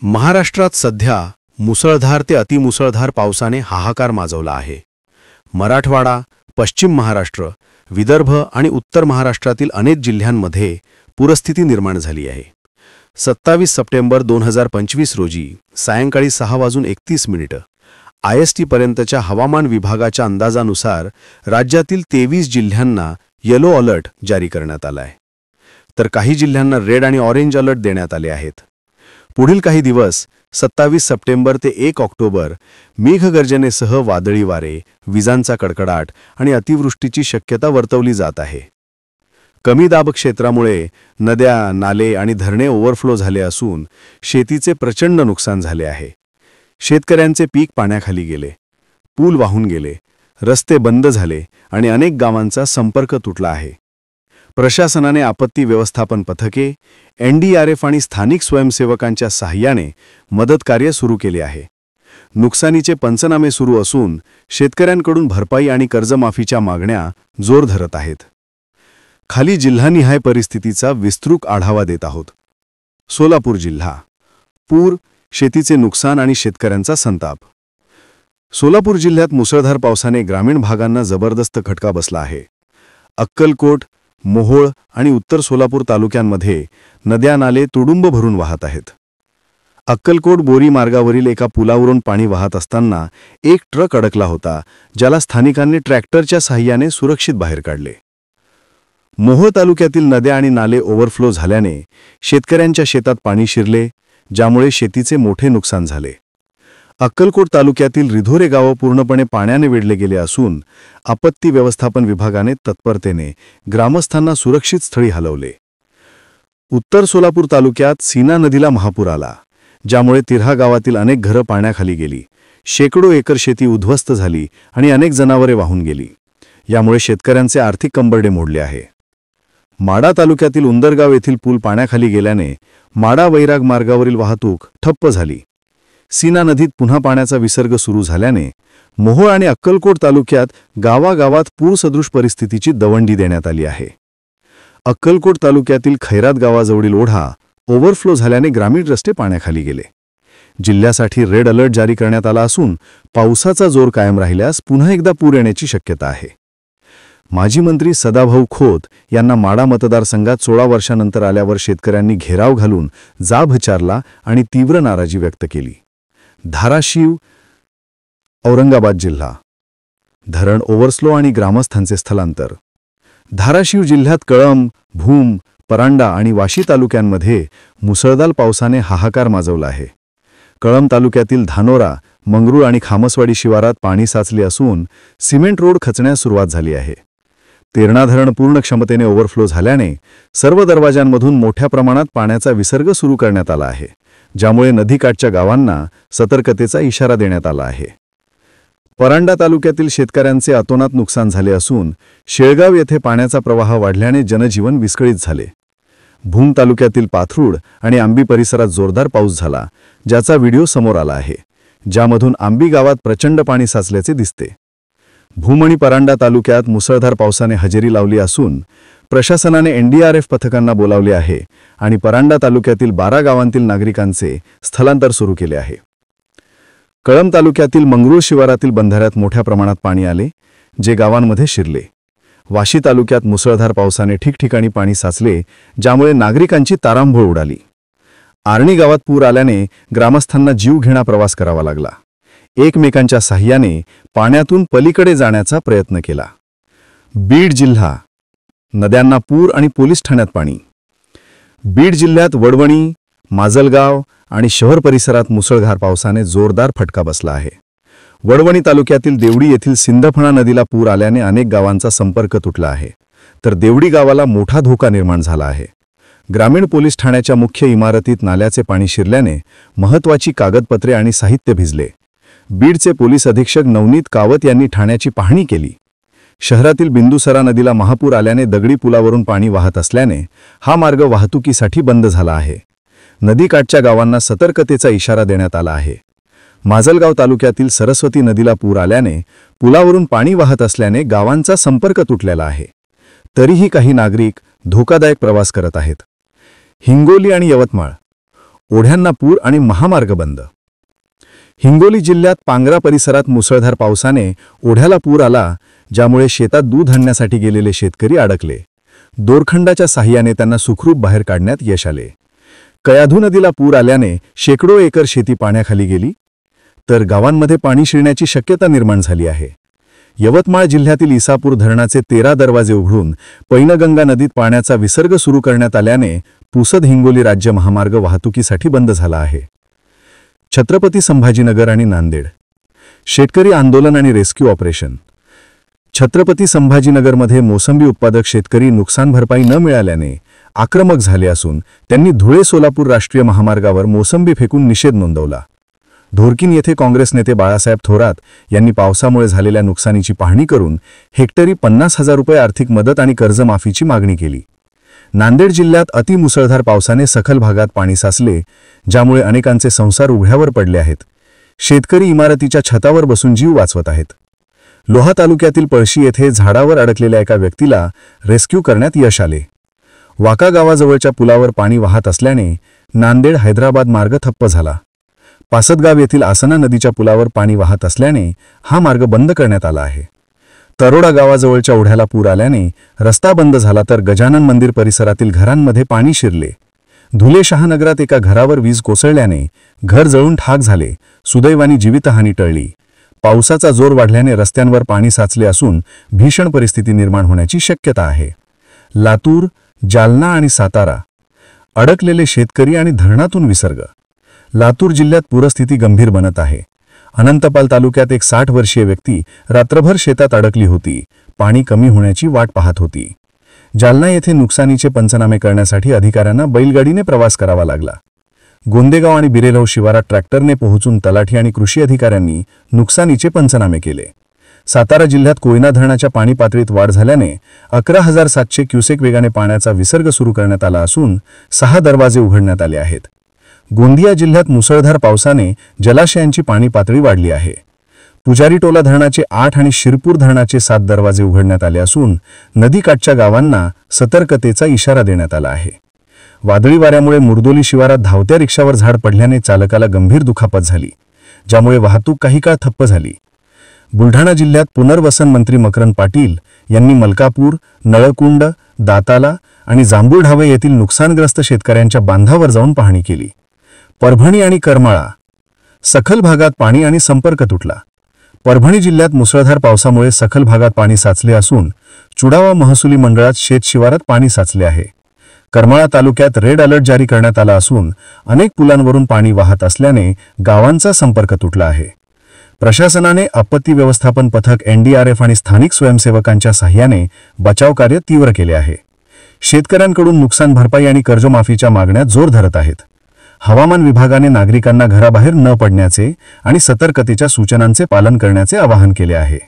महाराष्ट्रात सध्या मुसळधार ते अतिमुसळधार पावसाने हाहाकार माजवला आहे. मराठवाडा, पश्चिम महाराष्ट्र, विदर्भ आणि उत्तर महाराष्ट्रातील अनेक जिल्ह्यांमध्ये पूरस्थिती निर्माण झाली आहे. 27 सप्टेंबर 2025 रोजी सायंकाळी 6:31 IST पर्यंतच्या हवामान विभागाच्या अंदाजानुसार राज्यातील 23 जिल्ह्यांना येलो अलर्ट जारी करण्यात आला आहे, तर काही जिल्ह्यांना रेड आणि ऑरेंज अलर्ट देण्यात आले आहेत. पुढील काही दिवस 27 सप्टेंबर ते 1 ऑक्टोबर मेघगर्जनेसह वादळी वारे, विजांचा कडकडाट आणि अतिवृष्टीची शक्यता वर्तवली जात आहे. कमी दाब क्षेत्रामुळे नद्या, नाले आणि धरणे ओव्हरफ्लो झाले असून शेतीचे प्रचंड नुकसान झाले आहे. शेतकऱ्यांचे पीक पाण्याखाली गेले, पूल वाहून गेले, रस्ते बंद झाले आणि अनेक गावांचा संपर्क तुटला आहे. प्रशासनाने आपत्ती व्यवस्थापन पथके, NDRF आणि स्थानिक स्वयंसेवकांच्या सहाय्याने मदत कार्य सुरू केले आहे. नुकसानीचे पंचनामे सुरू असून शेतकऱ्यांकडून भरपाई आणि कर्जमाफीच्या मागण्या जोर धरत आहेत. खाली जिल्हानिहाय परिस्थितीचा विस्तृत आढावा देत आहोत. सोलापूर जिल्हा. पूर, शेतीचे नुकसान आणि शेतकऱ्यांचा संताप. सोलापूर जिल्ह्यात मुसळधार पावसाने ग्रामीण भागांना जबरदस्त फटका बसला आहे. अक्कलकोट, मोहोळ आणि उत्तर सोलापूर तालुक्यांमध्ये नद्या, नाले तुडुंब भरून वाहत आहेत. अक्कलकोट बोरी मार्गावरील एका पुलावरून पाणी वाहत असताना एक ट्रक अडकला होता, ज्याला स्थानिकांनी ट्रॅक्टरच्या सहाय्याने सुरक्षित बाहेर काढले. मोहोळ तालुक्यातील नद्या आणि नाले ओव्हरफ्लो झाल्याने शेतकऱ्यांच्या शेतात पाणी शिरले, ज्यामुळे शेतीचे मोठे नुकसान झाले. अक्कलकोट तालुक्यातील रिधोरे गाव पूर्णपणे पाण्याने वेढले गेले असून आपत्ती व्यवस्थापन विभागाने तत्परतेने ग्रामस्थांना सुरक्षित स्थळी हलवले. उत्तर सोलापूर तालुक्यात सीना नदीला महापूर आला, ज्यामुळे तिऱ्हा गावातील अनेक घरं पाण्याखाली गेली. शेकडो एकर शेती उद्ध्वस्त झाली आणि अनेक जनावरे वाहून गेली. यामुळे शेतकऱ्यांचे आर्थिक कंबरडे मोडले आहे. माढा तालुक्यातील उंदरगाव येथील पूल पाण्याखाली गेल्याने माढा-वैराग मार्गावरील वाहतूक ठप्प झाली. सीना नदीत पुन्हा पाण्याचा विसर्ग सुरू झाल्याने मोहोळ आणि अक्कलकोट तालुक्यात गावागावात पूरसदृश परिस्थितीची दवंडी देण्यात आली आहे. अक्कलकोट तालुक्यातील खैरात गावाजवळील ओढा ओव्हरफ्लो झाल्याने ग्रामीण रस्ते पाण्याखाली गेले. जिल्ह्यासाठी रेड अलर्ट जारी करण्यात आला असून पावसाचा जोर कायम राहिल्यास पुन्हा एकदा पूर येण्याची शक्यता आहे. माजी मंत्री सदाभाऊ खोत यांना माढा मतदारसंघात 16 वर्षांनंतर आल्यावर शेतकऱ्यांनी घेराव घालून जाब विचारला आणि तीव्र नाराजी व्यक्त केली. धाराशिव, औरंगाबाद जिल्हा. धरण ओव्हरफ्लो आणि ग्रामस्थांचे स्थलांतर. धाराशिव जिल्ह्यात कळंब, भूम, परांडा आणि वाशी तालुक्यांमध्ये मुसळधार पावसाने हाहाकार माजवला आहे. कळंब तालुक्यातील धानोरा, मंगरूळ आणि खामसवाडी शिवारात पाणी साचले असून सिमेंट रोड खचण्यास सुरुवात झाली आहे. तेरणा धरण पूर्ण क्षमतेने ओव्हरफ्लो झाल्याने सर्व दरवाजांमधून मोठ्या प्रमाणात पाण्याचा विसर्ग सुरू करण्यात आला आहे, ज्यामुळे नदीकाठच्या गावांना सतर्कतेचा इशारा देण्यात आला आहे. परांडा तालुक्यातील शेतकऱ्यांचे अतोनात नुकसान झाले असून शेळगाव येथे पाण्याचा प्रवाह वाढल्याने जनजीवन विस्कळीत झाले. भूम तालुक्यातील पाथरूड आणि आंबी परिसरात जोरदार पाऊस झाला, ज्याचा व्हिडिओ समोर आला आहे, ज्यामधून आंबी गावात प्रचंड पाणी साचल्याचे दिसते. भूम आणि परांडा तालुक्यात मुसळधार पावसाने हजेरी लावली असून प्रशासनाने NDRF पथकांना बोलावले आहे आणि परांडा तालुक्यातील 12 गावांतील नागरिकांचे स्थलांतर सुरू केले आहे. कळंब तालुक्यातील मंगरूळ शिवारातील बंधाऱ्यात मोठ्या प्रमाणात पाणी आले, जे गावांमध्ये शिरले. वाशी तालुक्यात मुसळधार पावसाने ठिकठिकाणी पाणी साचले, ज्यामुळे नागरिकांची तारांबळ उडाली. आर्णी गावात पूर आल्याने ग्रामस्थांना जीवघेणा प्रवास करावा लागला. एकमेकांच्या सहाय्याने पाण्यातून पलीकडे जाण्याचा प्रयत्न केला. बीड जिल्हा. नद्यांना पूर आणि पोलीस ठाण्यात पाणी. बीड जिल्ह्यात वडवणी, माजलगाव आणि शहर परिसरात मुसळधार पावसाने जोरदार फटका बसला आहे. वडवणी तालुक्यातील देवडी येथील सिंदफणा नदीला पूर आल्याने अनेक गावांचा संपर्क तुटला आहे, तर देवडी गावाला मोठा धोका निर्माण झाला आहे. ग्रामीण पोलीस ठाण्याच्या मुख्य इमारतीत नाल्याचे पाणी शिरल्याने महत्त्वाची कागदपत्रे आणि साहित्य भिजले. बीडचे पोलीस अधीक्षक नवनीत कावत यांनी ठाण्याची पाहणी केली. शहरातील बिंदुसरा नदीला महापूर आल्याने दगडी पुलावरून पाणी वाहत असल्याने हा मार्ग वाहतुकीसाठी बंद झाला आहे. नदीकाठच्या गावांना सतर्कतेचा इशारा देण्यात आला आहे. माजलगाव तालुक्यातील सरस्वती नदीला पूर आल्याने पुलावरून पाणी वाहत असल्याने गावांचा संपर्क तुटलेला आहे. तरीही काही नागरिक धोकादायक प्रवास करत आहेत. हिंगोली आणि यवतमाळ. ओढ्यांना पूर आणि महामार्ग बंद. हिंगोली जिल्ह्यात पांगरा परिसरात मुसळधार पावसाने ओढ्याला पूर आला, ज्यामुळे शेतात दूध आणण्यासाठी गेलेले शेतकरी अडकले. दोरखंडाच्या साह्याने त्यांना सुखरूप बाहेर काढण्यात यश आले. कयाधू नदीला पूर आल्याने शेकडो एकर शेती पाण्याखाली गेली, तर गावांमध्ये पाणी शिरण्याची शक्यता निर्माण झाली आहे. यवतमाळ जिल्ह्यातील इसापूर धरणाचे 13 दरवाजे उघडून पैनगंगा नदीत पाण्याचा विसर्ग सुरू करण्यात आल्याने पुसद हिंगोली राज्य महामार्ग वाहतुकीसाठी बंद झाला आहे. छत्रपती संभाजीनगर आणि नांदेड. शेतकरी आंदोलन आणि रेस्क्यू ऑपरेशन. छत्रपती संभाजीनगरमध्ये मोसंबी उत्पादक शेतकरी नुकसान भरपाई न मिळाल्याने आक्रमक झाले असून त्यांनी धुळे-सोलापूर राष्ट्रीय महामार्गावर मोसंबी फेकून निषेध नोंदवला. ढोरकीन येथे काँग्रेस नेते बाळासाहेब थोरात यांनी पावसामुळे झालेल्या नुकसानीची पाहणी करून हेक्टरी 50,000 रुपये आर्थिक मदत आणि कर्जमाफीची मागणी केली. नांदेड जिल्ह्यात अतिमुसळधार पावसाने सखल भागात पाणी साचले, ज्यामुळे अनेकांचे संसार उघड्यावर पडले आहेत. शेतकरी इमारतीच्या छतावर बसून जीव वाचवत आहेत. लोहा तालुक्यातील पळशी येथे झाडावर अडकलेल्या एका व्यक्तीला रेस्क्यू करण्यात यश आले. वाका गावाजवळच्या पुलावर पाणी वाहत असल्याने नांदेड हैदराबाद मार्ग ठप्प झाला. पासदगाव येथील आसना नदीच्या पुलावर पाणी वाहत असल्याने हा मार्ग बंद करण्यात आला आहे. तरोडा गावाजवळच्या ओढ्याला पूर आल्याने रस्ता बंद झाला, तर गजानन मंदिर परिसरातील घरांमध्ये पाणी शिरले. धुले शहानगरात एका घरावर वीज कोसळल्याने घर जळून ठाक झाले. सुदैवाने जीवितहानी टळली. पावसाचा जोर वाढल्याने रस्त्यांवर पाणी साचले असून भीषण परिस्थिती निर्माण होण्याची शक्यता आहे. लातूर, जालना आणि सातारा. अडकलेले शेतकरी आणि धरणातून विसर्ग. लातूर जिल्ह्यात पूरस्थिती गंभीर बनत आहे. अनंतपाल तालुक्यात एक 60 वर्षीय व्यक्ती रात्रभर शेतात अडकली होती. पाणी कमी होण्याची वाट पाहत होती. जालना येथे नुकसानीचे पंचनामे करण्यासाठी अधिकाऱ्यांना बैलगाडीने प्रवास करावा लागला. गोंदेगाव आणि बिरेलव शिवारात ट्रॅक्टरने पोहोचून तलाठी आणि कृषी अधिकाऱ्यांनी नुकसानीचे पंचनामे केले. सातारा जिल्ह्यात कोयना धरणाच्या पाणी पातळीत वाढ झाल्याने 11,700 क्युसेक वेगाने पाण्याचा विसर्ग सुरू करण्यात आला असून 6 दरवाजे उघडण्यात आले आहेत. गोंदिया जिल्ह्यात मुसळधार पावसाने जलाशयांची पाणी पातळी वाढली आहे. पुजारीटोला धरणाचे 8 आणि शिरपूर धरणाचे 7 दरवाजे उघडण्यात आले असून नदीकाठच्या गावांना सतर्कतेचा इशारा देण्यात आला आहे. वादळी वाऱ्यामुळे मुर्दोली शिवारात धावत्या रिक्षावर झाड पडल्याने चालकाला गंभीर दुखापत झाली, ज्यामुळे वाहतूक काही काळ ठप्प झाली. बुलढाणा जिल्ह्यात पुनर्वसन मंत्री मकरंद पाटील यांनी मलकापूर, नळकुंड, दाताला आणि जांभूळढावे येथील नुकसानग्रस्त शेतकऱ्यांच्या बांधावर जाऊन पाहणी केली. परभणी आणि करमाळा. सखल भागात पाणी आणि संपर्क तुटला. परभणी जिल्ह्यात मुसळधार पावसामुळे सखल भागात पाणी साचले असून चुडावा महसुली मंडळात शेतशिवारात पाणी साचले आहे. करमाळा तालुक्यात रेड अलर्ट जारी करण्यात आला असून अनेक पुलांवरून पाणी वाहत असल्याने गावांचा संपर्क तुटला आहे. प्रशासनाने आपत्ती व्यवस्थापन पथक, NDRF आणि स्थानिक स्वयंसेवकांच्या साह्याने बचाव कार्य तीव्र केले आहे. शेतकऱ्यांकडून नुकसान भरपाई आणि कर्जमाफीच्या मागण्या जोर धरत आहेत. हवामान विभागाने नागरिकांना घराबाहेर न पडण्याचे आणि सतर्कतेच्या सूचनांचे पालन करण्याचे आवाहन केले आहे.